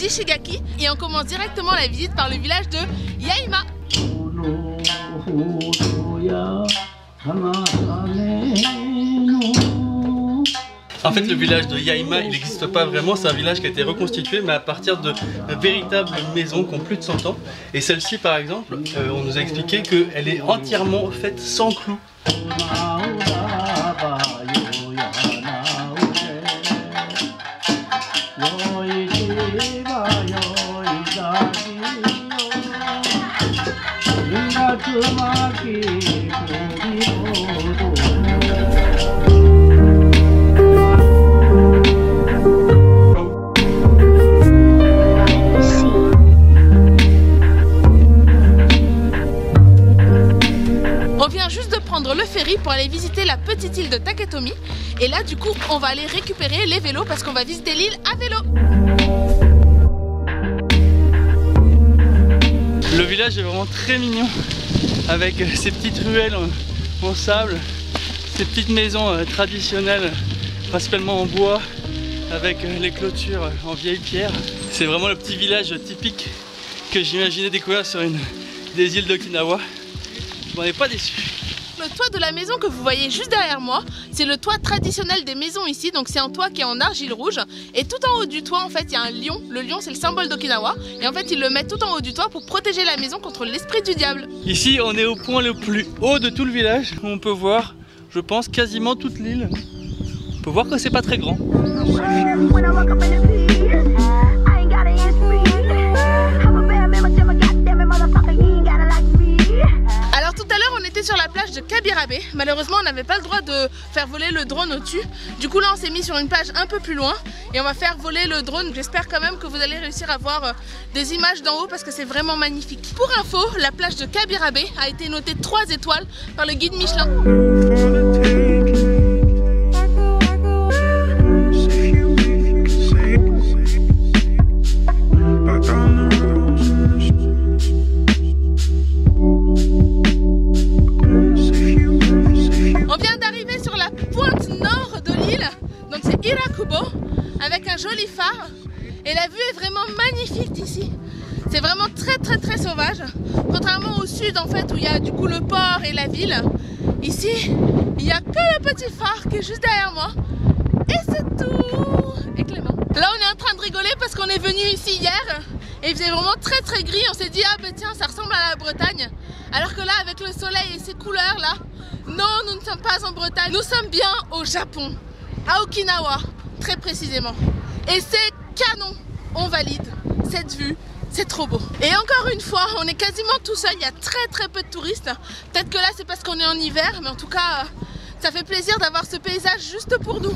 d'Ishigaki et on commence directement la visite par le village de Yaima. En fait, le village de Yaima, il n'existe pas vraiment, c'est un village qui a été reconstitué, mais à partir de véritables maisons qui ont plus de 100 ans. Et celle-ci, par exemple, on nous a expliqué qu'elle est entièrement faite sans clous. On vient juste de prendre le ferry pour aller visiter la petite île de Taketomi. Et là, du coup, on va aller récupérer les vélos parce qu'on va visiter l'île à vélo. Le village est vraiment très mignon avec ces petites ruelles en sable, ces petites maisons traditionnelles principalement en bois avec les clôtures en vieille pierre. C'est vraiment le petit village typique que j'imaginais découvrir sur une des îles d'Okinawa. Je m'en ai pas déçu. Le toit de la maison que vous voyez juste derrière moi, c'est le toit traditionnel des maisons ici. Donc c'est un toit qui est en argile rouge. Et tout en haut du toit, en fait, il y a un lion. Le lion, c'est le symbole d'Okinawa. Et en fait, ils le mettent tout en haut du toit pour protéger la maison contre l'esprit du diable. Ici, on est au point le plus haut de tout le village. On peut voir, je pense, quasiment toute l'île. On peut voir que c'est pas très grand. Sur la plage de Kabirabe, malheureusement on n'avait pas le droit de faire voler le drone au-dessus. Du coup là on s'est mis sur une plage un peu plus loin et on va faire voler le drone. J'espère quand même que vous allez réussir à voir des images d'en haut parce que c'est vraiment magnifique. Pour info, la plage de Kabirabe a été notée 3 étoiles par le guide Michelin. Avec un joli phare et la vue est vraiment magnifique d'ici. C'est vraiment très sauvage. Contrairement au sud en fait où il y a du coup le port et la ville. Ici il n'y a que le petit phare qui est juste derrière moi. Et c'est tout. Et Clément. Là on est en train de rigoler parce qu'on est venu ici hier et il faisait vraiment très gris. On s'est dit ah bah tiens ça ressemble à la Bretagne. Alors que là avec le soleil et ces couleurs là, non nous ne sommes pas en Bretagne. Nous sommes bien au Japon, à Okinawa. Très précisément. Et c'est canon, on valide cette vue, c'est trop beau. Et encore une fois, on est quasiment tout seul, il y a très peu de touristes. Peut-être que là c'est parce qu'on est en hiver, mais en tout cas, ça fait plaisir d'avoir ce paysage juste pour nous.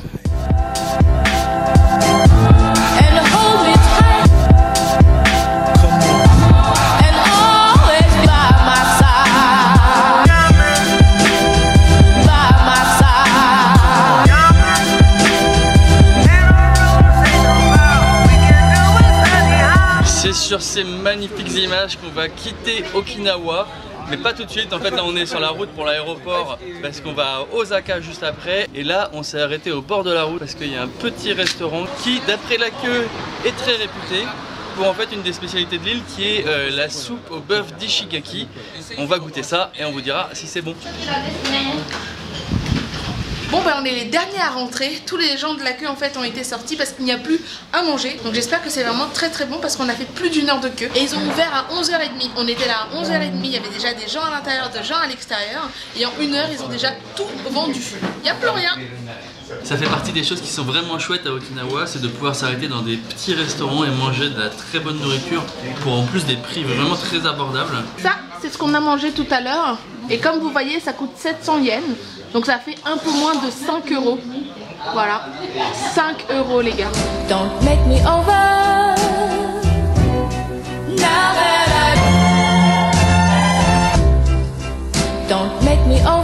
C'est sur ces magnifiques images qu'on va quitter Okinawa, mais pas tout de suite. En fait là on est sur la route pour l'aéroport parce qu'on va à Osaka juste après. Et là on s'est arrêté au bord de la route parce qu'il y a un petit restaurant qui d'après la queue est très réputé pour en fait une des spécialités de l'île qui est la soupe au bœuf d'Ishigaki. On va goûter ça et on vous dira si c'est bon. Bon ben on est les derniers à rentrer, tous les gens de la queue en fait ont été sortis parce qu'il n'y a plus à manger. Donc j'espère que c'est vraiment très bon parce qu'on a fait plus d'1 heure de queue. Et ils ont ouvert à 11h30, on était là à 11h30, il y avait déjà des gens à l'intérieur, des gens à l'extérieur. Et en 1 heure ils ont déjà tout vendu, il n'y a plus rien. Ça fait partie des choses qui sont vraiment chouettes à Okinawa, c'est de pouvoir s'arrêter dans des petits restaurants et manger de la très bonne nourriture pour en plus des prix vraiment très abordables. Ça c'est ce qu'on a mangé tout à l'heure et comme vous voyez ça coûte 700 yens. Donc ça fait un peu moins de 5 €. Voilà, 5 € les gars. Don't make me over. Now that I don't make me over.